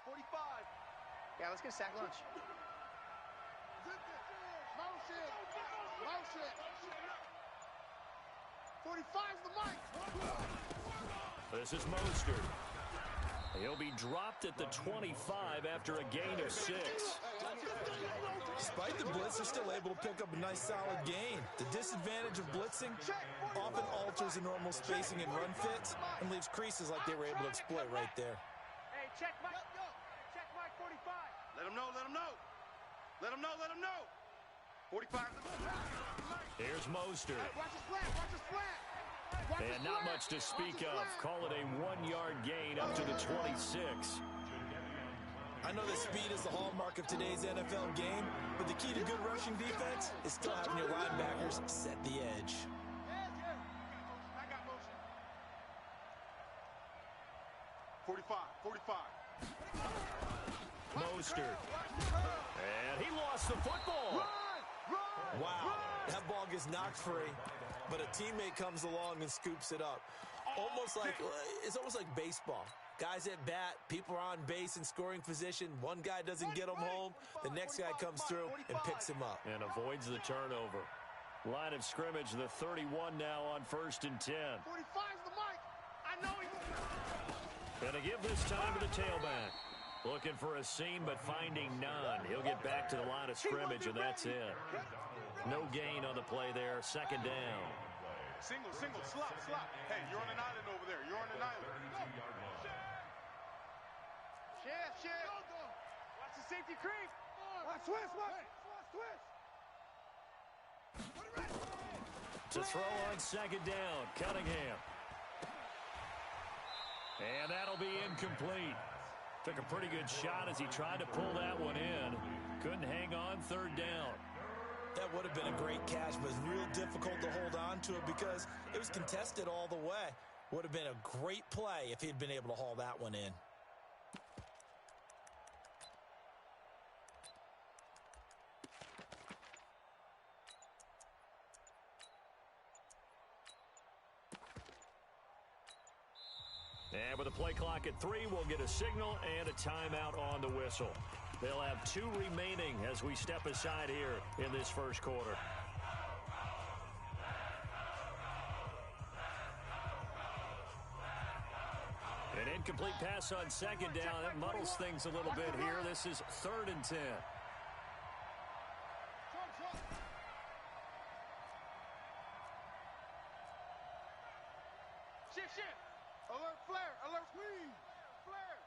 45. Yeah, let's get a sack lunch. Motion. Motion. 45's the mic. This is Mostert. He'll be dropped at the 25 after a gain of 6. Despite the blitz, they're still able to pick up a nice solid gain. The disadvantage of blitzing often alters the normal spacing and run fits and leaves creases like they were able to exploit right there. Hey, check Mike. Check Mike 45. Let him know, let him know. Let him know, let him know. 45. Here's Mostert. Watch his flat, watch his flat. And not much to speak of. Call it a 1-yard gain up to the 26. I know that speed is the hallmark of today's NFL game, but the key to good rushing defense is still having your linebackers set the edge. I got motion. 45, 45. Mostert. And he lost the football. Wow, that ball gets knocked free, but a teammate comes along and scoops it up. It's almost like baseball. Guys at bat, people are on base in scoring position. One guy doesn't get him home. The next guy comes through and picks him up. And avoids the turnover. Line of scrimmage, the 31 now on 1st and 10. 45's the mic. I know he's... Gonna give this time to the tailback. Looking for a seam, but finding none. He'll get back to the line of scrimmage, and that's it. No gain on the play there. 2nd down. Single, slop. Hey, you're on an island over there. You're on an island. Shift. Watch the safety creep. Watch twist. To throw on 2nd down, Cunningham. And that'll be incomplete. Took a pretty good shot as he tried to pull that one in. Couldn't hang on 3rd down. That would have been a great catch, but it's real difficult to hold on to it because it was contested all the way. Would have been a great play if he'd been able to haul that one in. And with the play clock at 3, we'll get a signal and a timeout on the whistle. They'll have 2 remaining as we step aside here in this first quarter. An incomplete pass on 2nd down. That muddles things a little bit here. This is 3rd and 10. Shift. Alert flare, alert squeeze. Flare.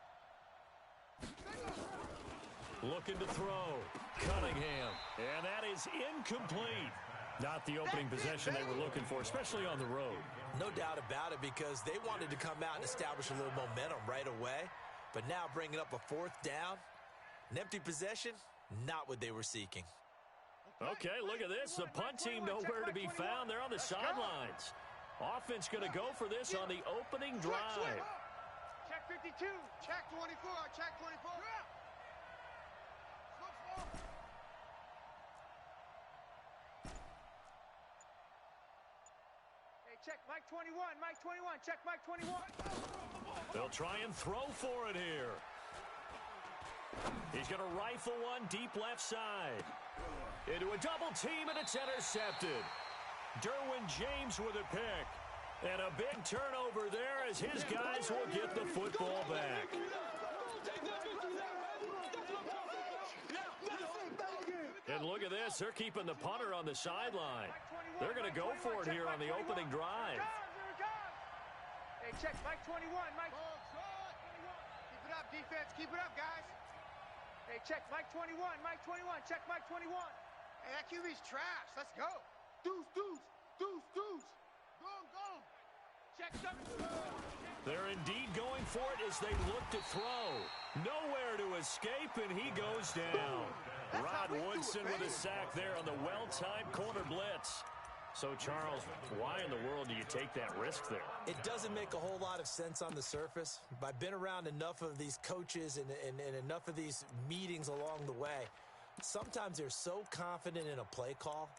Looking to throw. Cunningham. And that is incomplete. Not the opening possession they were looking for, especially on the road. No doubt about it, because they wanted to come out and establish a little momentum right away. But now bringing up a 4th down, an empty possession, not what they were seeking. Okay, look at this. The punt team nowhere to be found. They're on the sidelines. Offense going to go for this on the opening drive. Check 52. Check 24. Check 24. Hey, check Mike 21. Mike 21. Check Mike 21. They'll try and throw for it here. He's going to rifle one deep left side. Into a double team, and it's intercepted. Derwin James with a pick. And a big turnover there as his guys will get the football back. And look at this. They're keeping the punter on the sideline. They're going to go for it here on the opening drive. Hey, check Mike 21. Mike. Keep it up, defense. Keep it up, guys. Hey, check Mike 21. Mike 21. Check Mike 21. Hey, that QB's trash. Let's go. Deuce. Go. Check 7. They're indeed going for it as they look to throw. Nowhere to escape, and he goes down. Rod Woodson with a sack there on the well-timed corner blitz. So, Charles, why in the world do you take that risk there? It doesn't make a whole lot of sense on the surface. I've been around enough of these coaches and enough of these meetings along the way. Sometimes they're so confident in a play call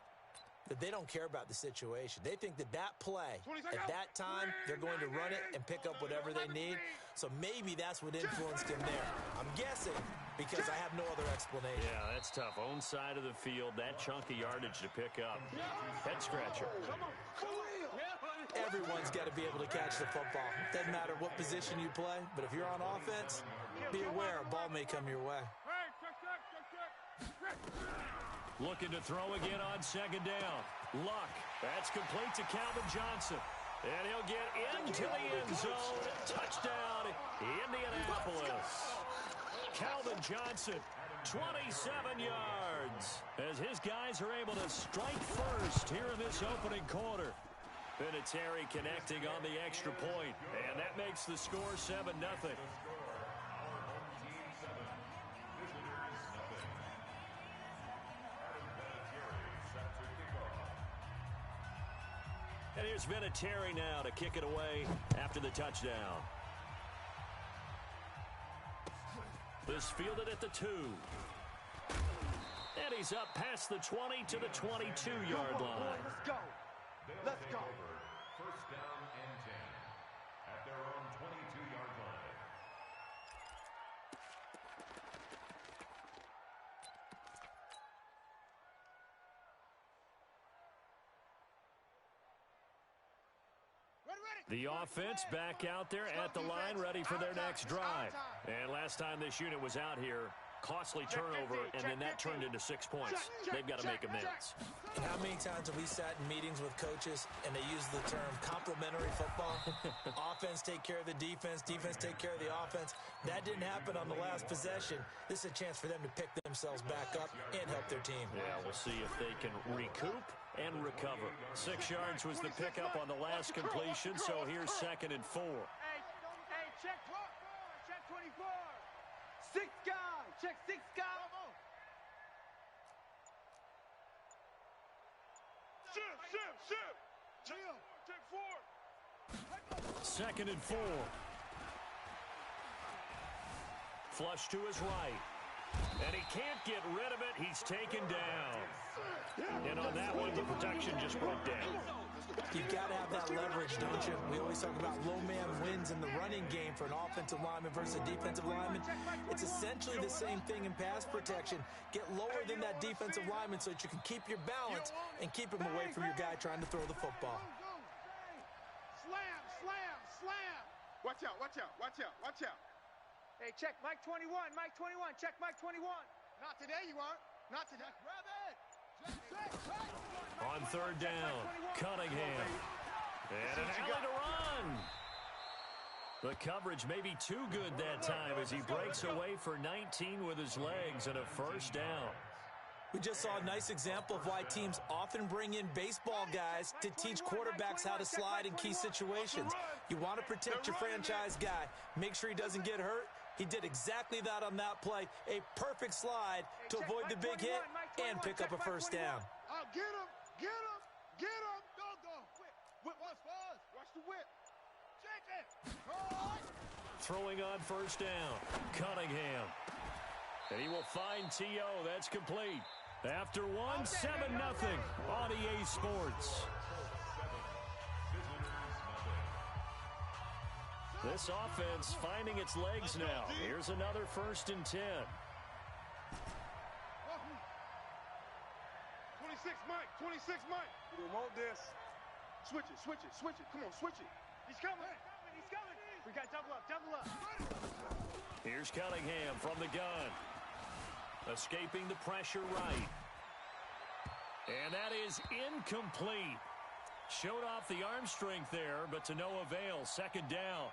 that they don't care about the situation. They think that play, at that time, they're going to run it and pick up whatever they need. So maybe that's what influenced him there. I'm guessing because I have no other explanation. Yeah, that's tough. Own side of the field, that chunk of yardage to pick up. Head scratcher. Everyone's got to be able to catch the football. Doesn't matter what position you play, but if you're on offense, be aware a ball may come your way. Looking to throw again on second down. Luck. That's complete to Calvin Johnson. And he'll get into the end zone. Touchdown, Indianapolis. Calvin Johnson, 27 yards. As his guys are able to strike first here in this opening quarter. Vinatieri connecting on the extra point. And that makes the score 7-0. And here's Vinatieri now to kick it away after the touchdown. This fielded at the 2. And he's up past the 20 to the 22-yard line. Let's go. Let's go. First down and 10 at their own 22-yard line. The offense back out there at the line, ready for their next drive. And last time this unit was out here, costly turnover, and then that turned into 6 points. They've got to make amends. And how many times have we sat in meetings with coaches and they use the term complementary football? Offense take care of the defense, defense take care of the offense. That didn't happen on the last possession. This is a chance for them to pick themselves back up and help their team. Yeah, we'll see if they can recoup and recover. 6 yards was the pickup on the last completion, so here's 2nd and 4. Hey, check 24. 6 guys. Check 6 guys. Shift. Check 4. 2nd and 4. Flush to his right. And he can't get rid of it. He's taken down. And on that one, the protection just broke down. You've got to have that leverage, don't you? We always talk about low man wins in the running game for an offensive lineman versus a defensive lineman. It's essentially the same thing in pass protection. Get lower than that defensive lineman so that you can keep your balance and keep him away from your guy trying to throw the football. Slam. Watch out. Hey, check Mike 21. Mike 21. Check Mike 21. Not today, you aren't. Not today. Grab it. On 3rd down, Cunningham. And an alley to run. The coverage may be too good that time as he breaks away for 19 with his legs and a 1st down. We just saw a nice example of why teams often bring in baseball guys to teach quarterbacks how to slide in key situations. You want to protect your franchise guy. Make sure he doesn't get hurt. He did exactly that on that play. A perfect slide to avoid the big hit and pick up a 1st down. Oh, get him. Go. Whip, watch the whip. Check it. Throwing on 1st down, Cunningham. And he will find T.O. That's complete. After 1, 7-0 on EA Sports. This offense finding its legs now. Here's another 1st and 10. 26 Mike. We want this. Switch it. Come on, switch it. He's coming. We got double up. Here's Cunningham from the gun. Escaping the pressure right. And that is incomplete. Showed off the arm strength there, but to no avail. 2nd down.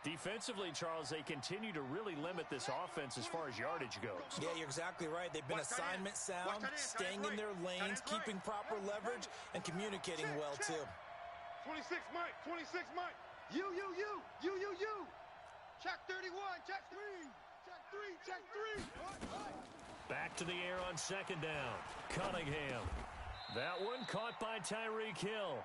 Defensively, Charles, they continue to really limit this offense as far as yardage goes. Yeah, you're exactly right. They've been assignment sound, staying in their lanes, keeping proper leverage, and communicating well, too. 26 Mike. You. Check 31. Check 3. Back to the air on 2nd down. Cunningham. That one caught by Tyreek Hill.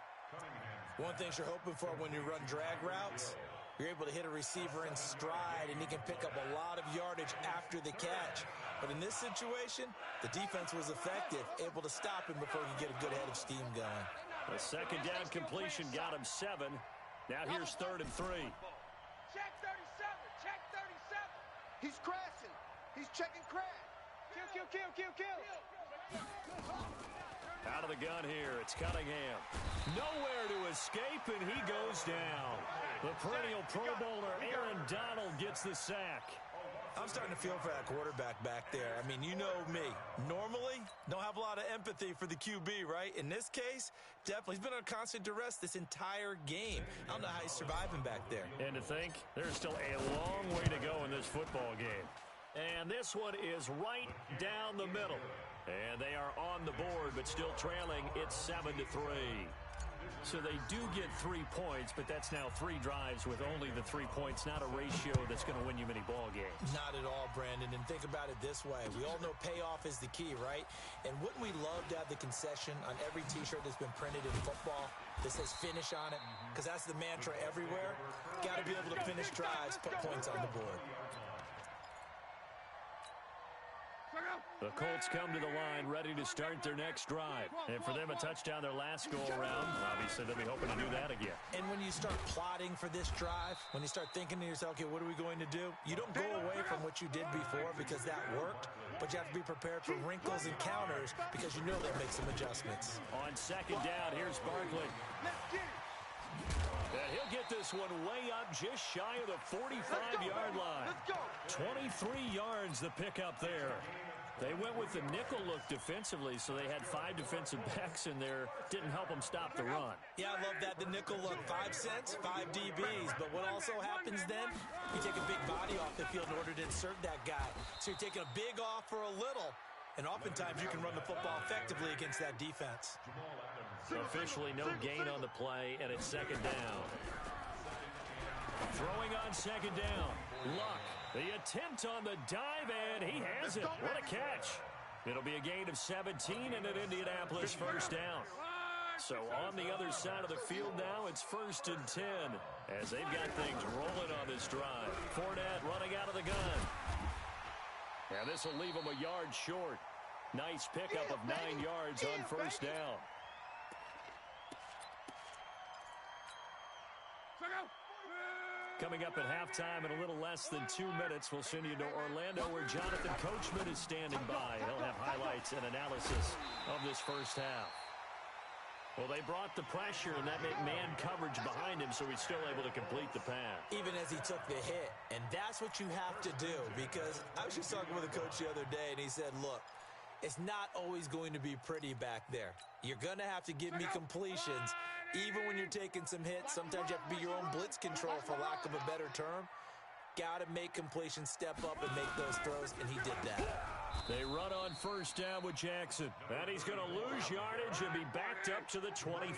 One thing you're hoping for when you run drag routes You're able to hit a receiver in stride, and he can pick up a lot of yardage after the catch. But in this situation, the defense was effective, able to stop him before he could get a good head of steam going. A second down completion got him 7. Now here's 3rd and 3. Check 37. Check 37. He's crashing. He's checking crash. Kill. Out of the gun here, it's Cunningham. Nowhere to escape, and he goes down. The perennial Pro Bowler Aaron Donald gets the sack. I'm starting to feel for that quarterback back there. I mean, you know me. Normally, don't have a lot of empathy for the QB, right? In this case, definitely. He's been on constant duress this entire game. I don't know how he's surviving back there. And to think, there's still a long way to go in this football game. And this one is right down the middle. And they are on the board, but still trailing. It's 7-3. So they do get 3 points, but that's now 3 drives with only the 3 points, not a ratio that's going to win you many ball games. Not at all, Brandon. And think about it this way. We all know payoff is the key, right? And wouldn't we love to have the concession on every T-shirt that's been printed in football that says finish on it? Because that's the mantra everywhere. Got to be able to finish drives, put points on the board. The Colts come to the line ready to start their next drive. And for them, a touchdown their last go-around. Obviously, they'll be hoping to do that again. And when you start plotting for this drive, when you start thinking to yourself, okay, what are we going to do? You don't go away from what you did before because that worked, but you have to be prepared for wrinkles and counters because you know they'll make some adjustments. On second down, here's Barkley. And he'll get this one way up just shy of the 45-yard line. 23 yards the pickup there. They went with the nickel look defensively, so they had 5 defensive backs in there. Didn't help them stop the run. Yeah, I love that. The nickel look, 5 cents, 5 DBs. But what also happens then, you take a big body off the field in order to insert that guy. So you're taking a big off for a little. And oftentimes you can run the football effectively against that defense. Officially no gain on the play, and it's second down. Throwing on second down. Luck. The attempt on the dive, and he has it. What a catch. It'll be a gain of 17 and an Indianapolis first down. So on the other side of the field now, it's 1st and 10 as they've got things rolling on this drive. Fournette running out of the gun. And this will leave him a yard short. Nice pickup of 9 yards on first down. Coming up at halftime in a little less than 2 minutes, we'll send you to Orlando where Jonathan Coachman is standing by. He'll have highlights and analysis of this first half. Well, they brought the pressure and that meant man coverage behind him, so he's still able to complete the pass. Even as he took the hit. And that's what you have to do, because I was just talking with a coach the other day, and he said, look, it's not always going to be pretty back there. You're going to have to give me completions. Even when you're taking some hits, sometimes you have to be your own blitz control, for lack of a better term. Got to make completions, step up and make those throws, and he did that. They run on first down with Jackson. And he's going to lose yardage and be backed up to the 25.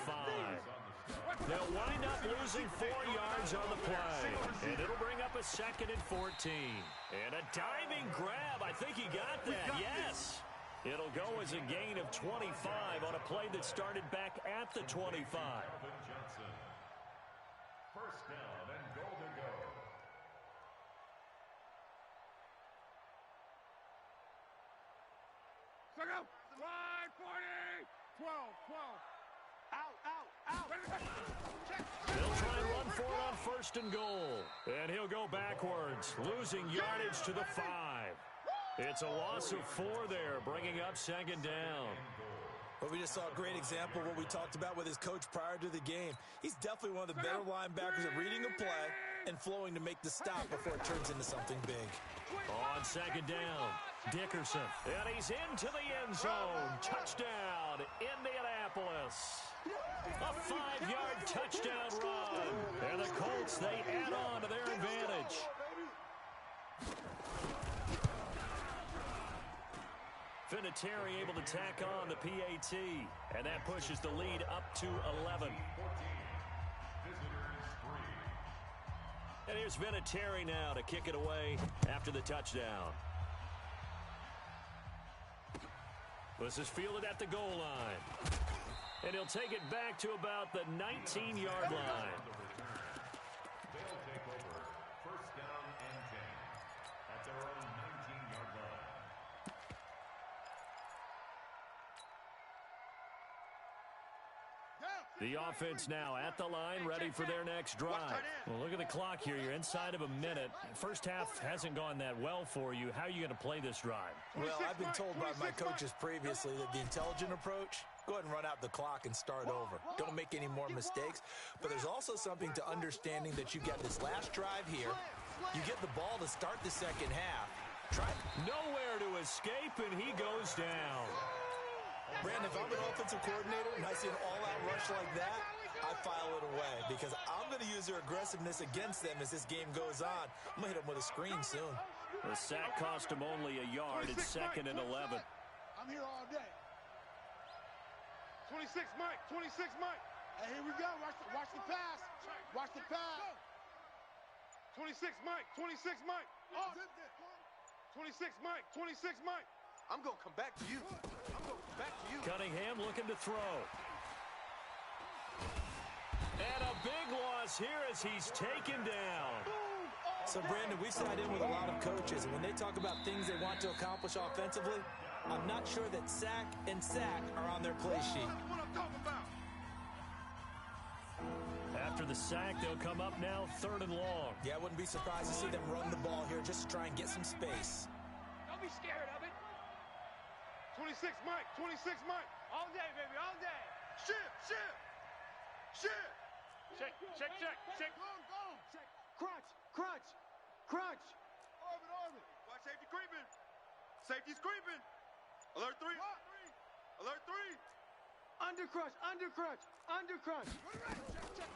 They'll wind up losing 4 yards on the play. And it'll bring up a 2nd and 14. And a diving grab. I think he got that. Yes. It'll go as a gain of 25 on a play that started back at the 25. First down and goal to go. Out. 12. Out. They'll try and run for it on 1st and goal. And he'll go backwards, losing yardage to the 5. It's a loss of 4 there, bringing up 2nd down. Well, we just saw a great example of what we talked about with his coach prior to the game. He's definitely one of the better linebackers at reading a play and flowing to make the stop before it turns into something big. On 2nd down, Dickerson. And he's into the end zone. Touchdown, Indianapolis. A 5-yard touchdown run. And the Colts, they add on to their advantage. Vinatieri able to tack on the PAT, and that pushes the lead up to 11. And here's Vinatieri now to kick it away after the touchdown. This is fielded at the goal line. And he'll take it back to about the 19-yard line. They'll take over The offense now at the line, ready for their next drive. Well, look at the clock here. You're inside of a minute. First half hasn't gone that well for you. How are you going to play this drive? Well, I've been told by my coaches previously that the intelligent approach, go ahead and run out the clock and start over. Don't make any more mistakes. But there's also something to understanding that you get this last drive here. You get the ball to start the second half. Nowhere to escape, and he goes down. Brandon, if I'm an offensive coordinator and I see an all-out rush like that, I file it away because I'm going to use their aggressiveness against them as this game goes on. I'm going to hit them with a screen soon. The sack cost him only a yard. It's 2nd and 11. I'm here all day. 26, Mike. 26, Mike. Hey, here we go. Watch the pass. Watch the pass. 26, Mike. 26, Mike. 26, Mike. 26, Mike. I'm going to come back to you. I'm going to come back to you. Cunningham looking to throw. And a big loss here as he's taken down. So, Brandon, we sat in with a lot of coaches, and when they talk about things they want to accomplish offensively, I'm not sure that sack and sack are on their play sheet. What I'm talking about. After the sack, they'll come up now 3rd and long. Yeah, I wouldn't be surprised to see them run the ball here just to try and get some space. Don't be scared of it. 26, Mike. 26, Mike. All day, baby, all day. Shift. Check. Go. Crunch. Orbit. Watch safety creeping. Safety's creeping. Alert 3. Alert 3. Undercrunch.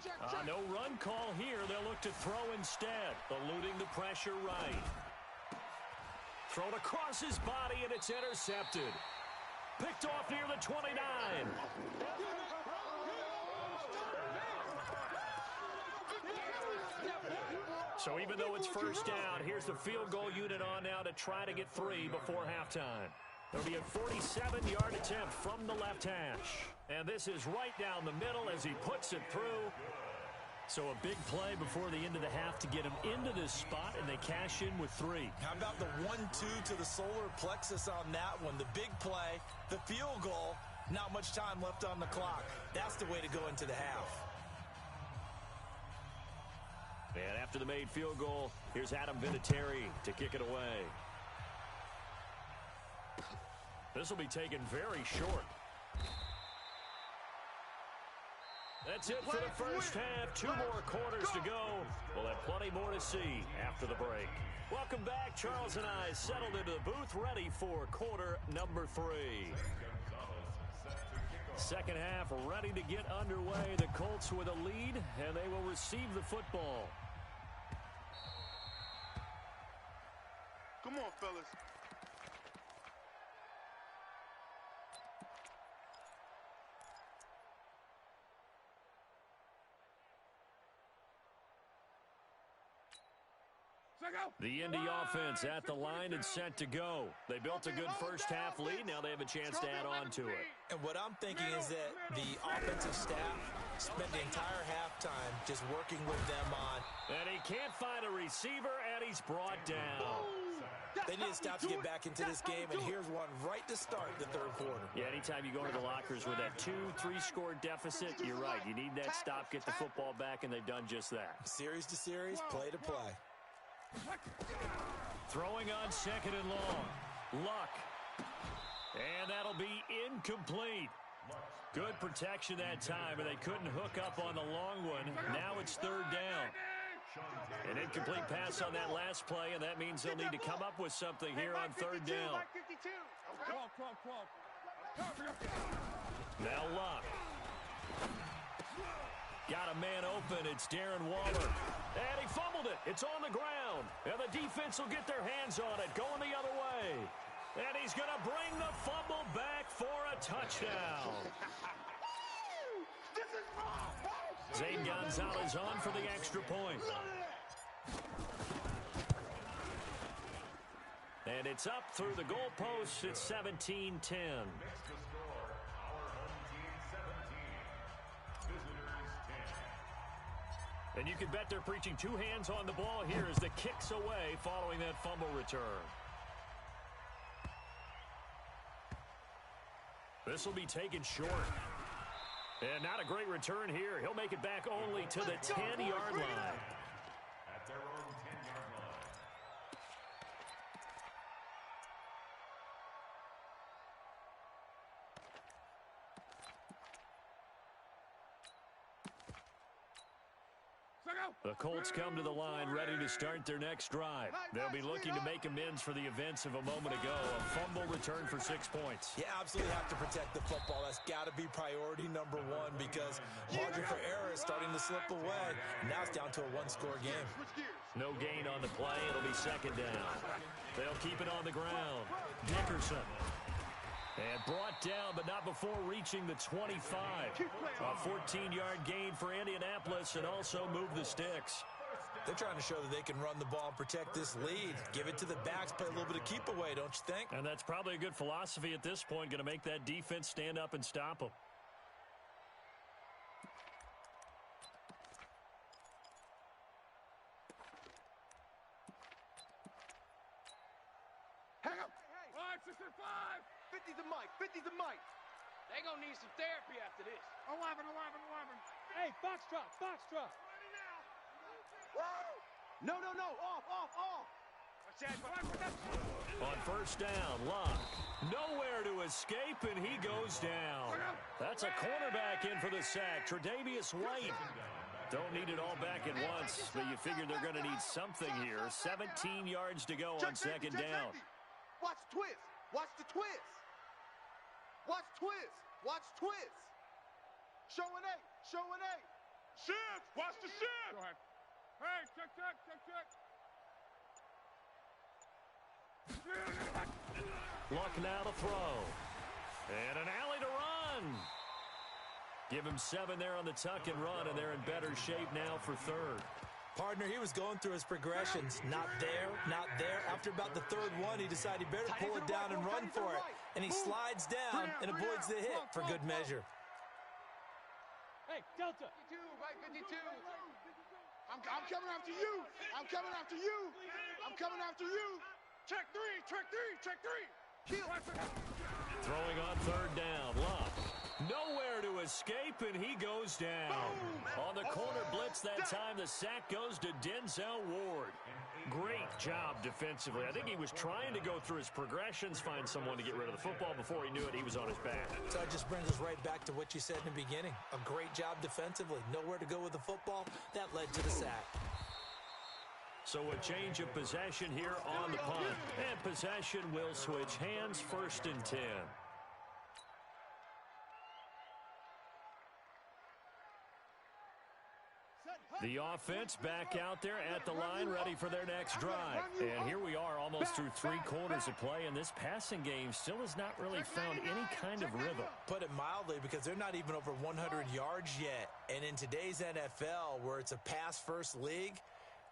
Check. No run call here. They'll look to throw instead, eluding the pressure right. Thrown across his body, and it's intercepted. Picked off near the 29. So even though it's first down, here's the field goal unit on now to try to get 3 before halftime. There'll be a 47-yard attempt from the left hash. And this is right down the middle as he puts it through. So a big play before the end of the half to get him into this spot, and they cash in with 3. How about the 1-2 to the solar plexus on that one? The big play, the field goal, not much time left on the clock. That's the way to go into the half. And after the made field goal, here's Adam Vinatieri to kick it away. This will be taken very short. That's it for the first half. 2 more quarters to go. We'll have plenty more to see after the break. Welcome back. Charles and I settled into the booth, ready for quarter number 3. Second half ready to get underway. The Colts with a lead, and they will receive the football. Come on, fellas. The Indy offense at the line and set to go. They built a good first half lead. Now they have a chance to add on to it. And what I'm thinking is that the offensive staff spent the entire halftime just working with them on. And he can't find a receiver, and he's brought down. They need to stop to get back into this game, and here's one right to start the third quarter. Yeah, anytime you go into the lockers with that 2-3 score deficit, you're right. You need that stop, get the football back, and they've done just that. Series to series, play to play. Throwing on 2nd and long. Luck. And that'll be incomplete. Good protection that time, and they couldn't hook up on the long one. Now it's 3rd down. An incomplete pass on that last play, and that means they'll need to come up with something here on 3rd down. Now Luck. Got a man open. It's Darren Waller. And he fumbled it. It's on the ground. And the defense will get their hands on it, going the other way. And he's going to bring the fumble back for a touchdown. Zane Gonzalez on for the extra point. And it's up through the goalposts. It's 17-10. And you can bet they're preaching 2 hands on the ball here as the kick's away following that fumble return. This will be taken short. And not a great return here. He'll make it back only to the 10-yard line. At their own 10-yard line. The Colts come to the line ready to start their next drive. They'll be looking to make amends for the events of a moment ago. A fumble return for 6 points. You absolutely have to protect the football. That's got to be priority number one because margin for error is starting to slip away. Now it's down to a one-score game. No gain on the play. It'll be second down. They'll keep it on the ground. Dickerson. And brought down, but not before reaching the 25. A 14-yard gain for Indianapolis and also move the sticks. They're trying to show that they can run the ball and protect this lead. Give it to the backs, play a little bit of keep away, don't you think? And that's probably a good philosophy at this point, going to make that defense stand up and stop them. Hang up. 5, 6, 5. 50's the mic. 50's the mic. They gonna need some therapy after this. 11. Hey, Foxtrot. No. Off. On first down, Locke. Nowhere to escape, and he goes down. That's a cornerback in for the sack, Tre'Davious White. Don't need it all back at once, but you figure they're going to need something here. 17 yards to go on second down. Watch twist. Watch the twist. Watch twist. Showing eight. Shift. Watch the shift. Go ahead. Hey, check. Luck now to throw. And an alley to run. Give him 7 there on the tuck and run, and they're in better shape now for third. Partner, he was going through his progressions. Not there. After about the third one, he decided he better pull it down and run for it. And he slides down and avoids the hit for good measure. Hey, Delta. 52, right, 52. I'm coming after you. Check three. Throwing on third down, Luck. Nowhere to escape, and he goes down. On the corner blitz that time, the sack goes to Denzel Ward. Great job defensively. I think he was trying to go through his progressions, find someone to get rid of the football. Before he knew it, he was on his back. So it just brings us right back to what you said in the beginning. A great job defensively. Nowhere to go with the football. That led to the sack. So a change of possession here on the punt. And possession will switch hands, 1st and 10. The offense back out there at the line, ready for their next drive. And here we are almost through 3 quarters of play, and this passing game still has not really found any kind of rhythm. Put it mildly, because they're not even over 100 yards yet. And in today's NFL, where it's a pass-first league,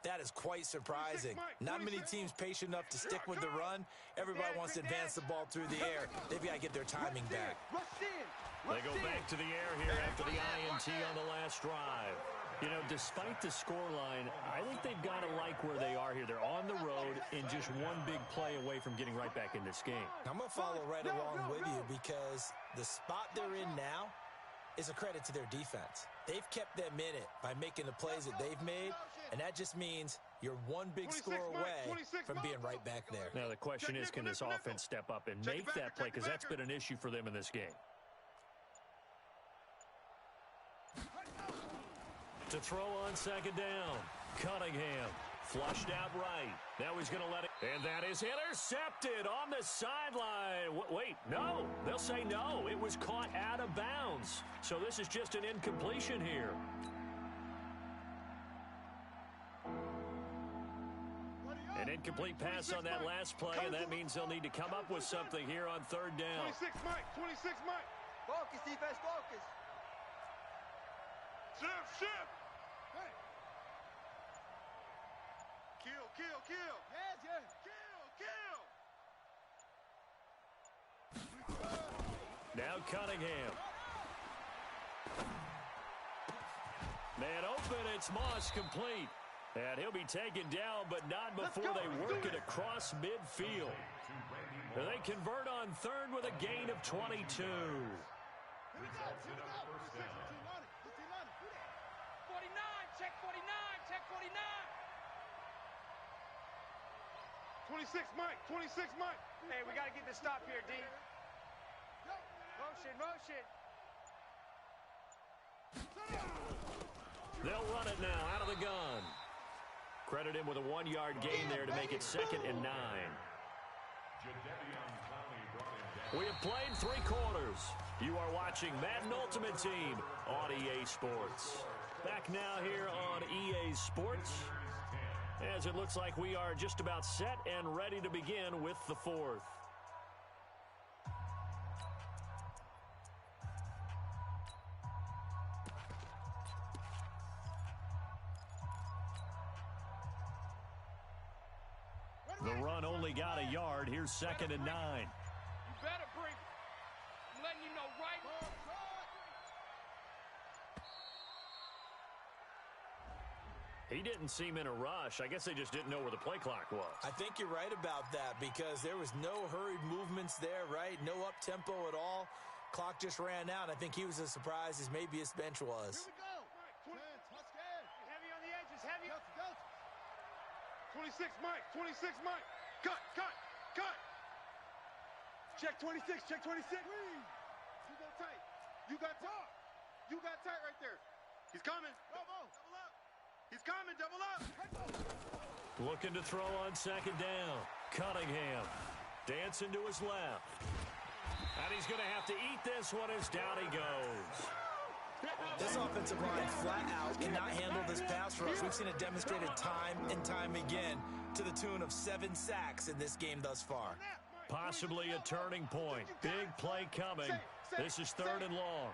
that is quite surprising. Not many teams patient enough to stick with the run. Everybody wants to advance the ball through the air. They've got to get their timing back. They go back to the air here after the INT on the last drive. You know, despite the scoreline, I think they've got to like where they are here. They're on the road and just one big play away from getting right back in this game. I'm going to follow right along with you because the spot they're in now is a credit to their defense. They've kept them in it by making the plays that they've made, and that just means you're one big score away from being right back there. Now, the question is, can this offense step up and make that play? Because that's been an issue for them in this game. To throw on second down, Cunningham flushed out right. Now he's going to let it. And that is intercepted on the sideline. Wait, no. They'll say no. It was caught out of bounds. So this is just an incompletion here. An incomplete pass on that last play, and that means they'll need to come up with something here on third down. 26 Mike. Focus, defense, focus. Shift. Hey. Kill. Now Cunningham. Man open, it's Moss complete. And he'll be taken down, but not before they work it across midfield. And they convert on third with a gain of 22. results in a first down. 49, check 49, check 49. 26, Mike. 26, Mike. Hey, we got to get the stop here, D. Motion, motion. They'll run it now out of the gun. Credit him with a 1-yard gain there to make it 2nd and 9. We have played 3 quarters. You are watching Madden Ultimate Team on EA Sports. Back now here on EA Sports, as it looks like we are just about set and ready to begin with the 4th. The run only got a yard. Here's 2nd and 9. You better bring it. I'm letting you know right. He didn't seem in a rush. I guess they just didn't know where the play clock was. I think you're right about that because there was no hurried movements there, right? No up-tempo at all. Clock just ran out. I think he was as surprised as maybe his bench was. Here we go. Heavy on the edges, heavy. 26, Mike. 26, Mike. Cut, cut, cut. Check 26, check 26. You go tight. You got tight. You got tight right there. He's coming. Double up. He's coming, double up. Looking to throw on 2nd down. Cunningham dancing to his left. And he's going to have to eat this one as down he goes. This offensive line flat out cannot handle this pass rush. We've seen it demonstrated time and time again to the tune of 7 sacks in this game thus far. Possibly a turning point. Big play coming. This is 3rd and long.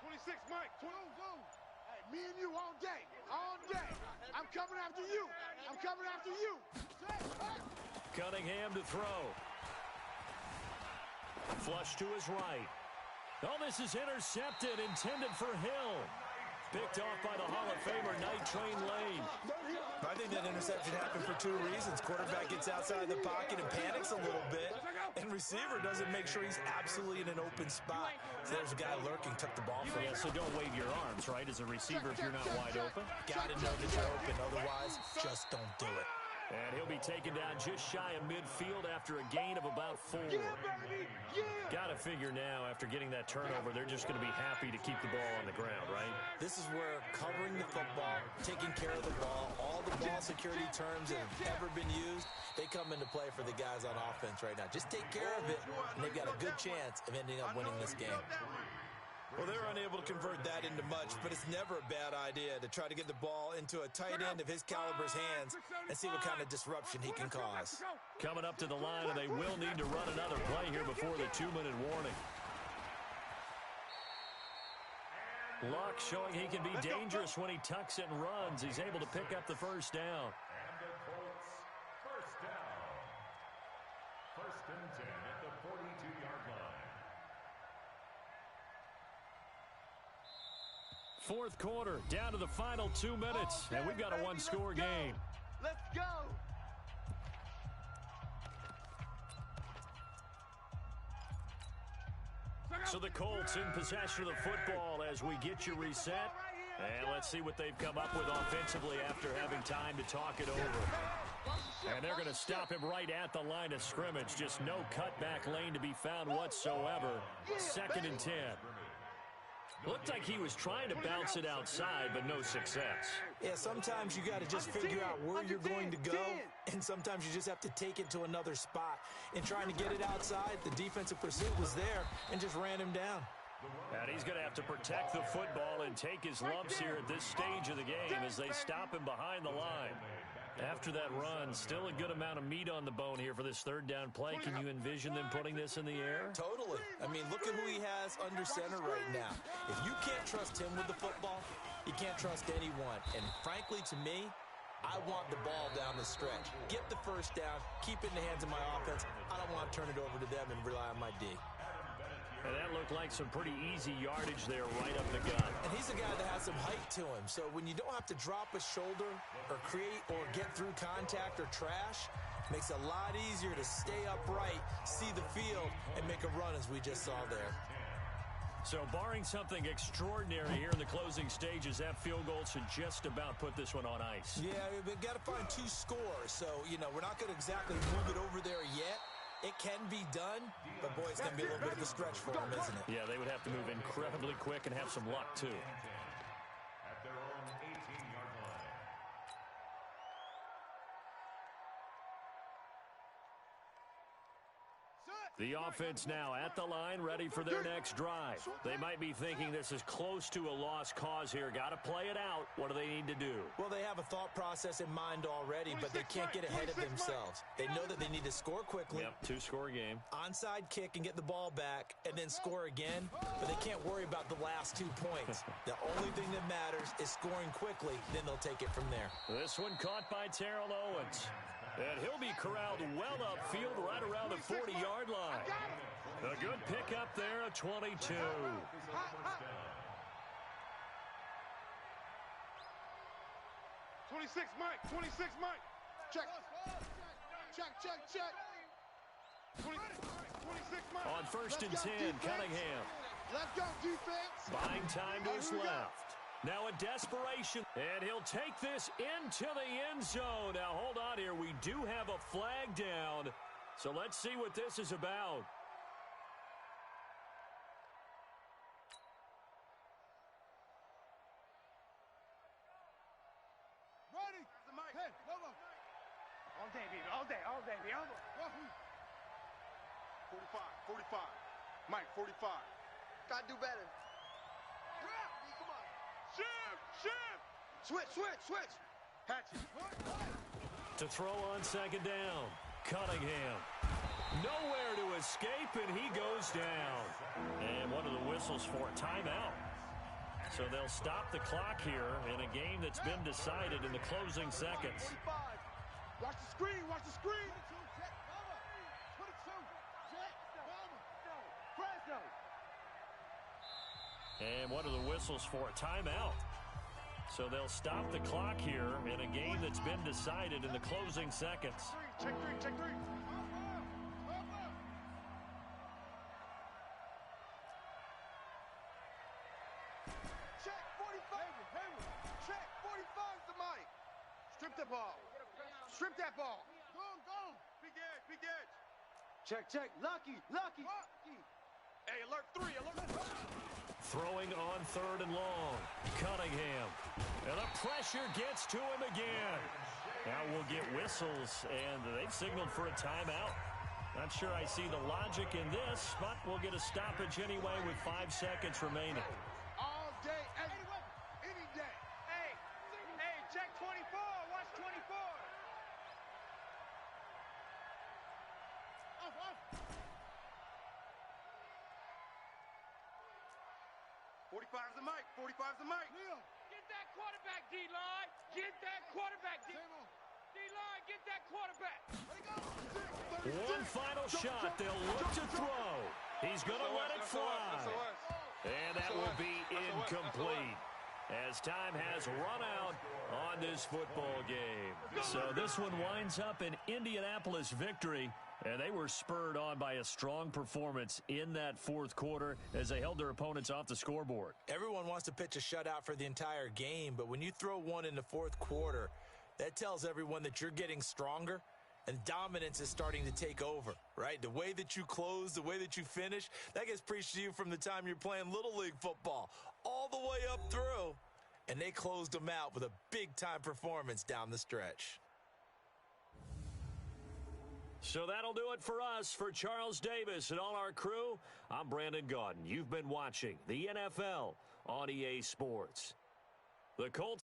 26, Mike. Hey, me and you all day. All day. I'm coming after you. I'm coming after you. Cunningham to throw. Flush to his right. Oh, this is intercepted, intended for Hill. Picked off by the Hall of Famer, Night Train Lane. I think that interception happened for 2 reasons. Quarterback gets outside the pocket and panics a little bit, and receiver doesn't make sure he's absolutely in an open spot. So there's a guy lurking, took the ball from him. Yeah, so don't wave your arms, right, as a receiver if you're not wide open. Got to know that you're open, otherwise just don't do it. And he'll be taken down just shy of midfield after a gain of about 4. Got to figure now, after getting that turnover, they're just going to be happy to keep the ball on the ground, right? This is where covering the football, taking care of the ball, all the ball security terms that have ever been used, they come into play for the guys on offense right now. Just take care of it, and they've got a good chance of ending up winning this game. Well, they're unable to convert that into much, but it's never a bad idea to try to get the ball into a tight end of his caliber's hands and see what kind of disruption he can cause. Coming up to the line, and they will need to run another play here before the 2-minute warning. Luck showing he can be dangerous when he tucks it and runs. He's able to pick up the 1st down. And the Colts, first down. 1st and 10 at the 42-yard line. 4th quarter, down to the final 2 minutes, and we've got a 1-score game. Let's go. So the Colts in possession of the football as we get you reset. And let's see what they've come up with offensively after having time to talk it over. And they're going to stop him right at the line of scrimmage. Just no cutback lane to be found whatsoever. 2nd and 10. Looked like he was trying to bounce it outside, but no success. Yeah, sometimes you got to just figure out where you're going to go, and sometimes you just have to take it to another spot. In trying to get it outside, the defensive pursuit was there and just ran him down. And he's going to have to protect the football and take his lumps here at this stage of the game as they stop him behind the line. After that run, still a good amount of meat on the bone here for this 3rd down play. Can you envision them putting this in the air? Totally. I mean, look at who he has under center right now. If you can't trust him with the football, you can't trust anyone. And frankly, to me, I want the ball down the stretch. Get the 1st down, keep it in the hands of my offense. I don't want to turn it over to them and rely on my D. And that looked like some pretty easy yardage there right up the gut. And he's a guy that has some height to him. So when you don't have to drop a shoulder or create or get through contact or trash, makes it a lot easier to stay upright, see the field, and make a run as we just saw there. So barring something extraordinary here in the closing stages, that field goal should just about put this one on ice. Yeah, we've got to find 2 scores. So, we're not going to exactly move it over there yet. It can be done, but, boy, it's going to be a little bit of a stretch for them, isn't it? Yeah, they would have to move incredibly quick and have some luck, too. At their own 18-yard line. The offense now at the line, ready for their next drive. They might be thinking this is close to a lost cause here. Got to play it out. What do they need to do? Well, they have a thought process in mind already, but they can't get ahead of themselves. They know that they need to score quickly. Yep, 2-score game. Onside kick and get the ball back and then score again, but they can't worry about the last 2 points. The only thing that matters is scoring quickly, then they'll take it from there. This one caught by Terrell Owens. And he'll be corralled well upfield right around the 40-yard line. A good pickup there at 22. 26, Mike. 26, Mike. Check. Check. 26, Mike. On first and 10, Cunningham. Let's go, defense. Buying time to his left. Now a desperation, and he'll take this into the end zone. Now, hold on here. We do have a flag down, so let's see what this is about. Ready. Hey, come on. All day, baby. All day. 45. Mike, 45. Gotta do better. Come on. Shift. Switch. Hatchet. To throw on second down, Cunningham. Nowhere to escape, and he goes down. And one of the whistles for a timeout. So they'll stop the clock here in a game that's been decided in the closing seconds. Watch the screen. 22. And one of the whistles for a timeout. So they'll stop the clock here in a game that's been decided in the closing seconds. Check three. Check 45. Check 45's the mic. Strip that ball. Go. Big edge. Check. Lucky. Hey, alert 3. Throwing on third and long. Cunningham. And the pressure gets to him again. Now we'll get whistles, and they've signaled for a timeout. Not sure I see the logic in this, but we'll get a stoppage anyway with 5 seconds remaining. All day, any day. Hey, check 24. Watch 24. 45's the mic. 45's the mic. Get that quarterback, D-line. Get that quarterback, D-line. Get that quarterback. One final shot. They'll look to throw. He's going to let it fly. And that will be incomplete, as time has run out on this football game. So this one winds up an Indianapolis victory, and they were spurred on by a strong performance in that fourth quarter as they held their opponents off the scoreboard. Everyone wants to pitch a shutout for the entire game, but when you throw one in the fourth quarter, that tells everyone that you're getting stronger and dominance is starting to take over, right? The way that you close, the way that you finish, that gets preached to you from the time you're playing Little League football all the way up through. And they closed them out with a big-time performance down the stretch. So that'll do it for us. For Charles Davis and all our crew, I'm Brandon Gaudin. You've been watching the NFL on EA Sports. The Colts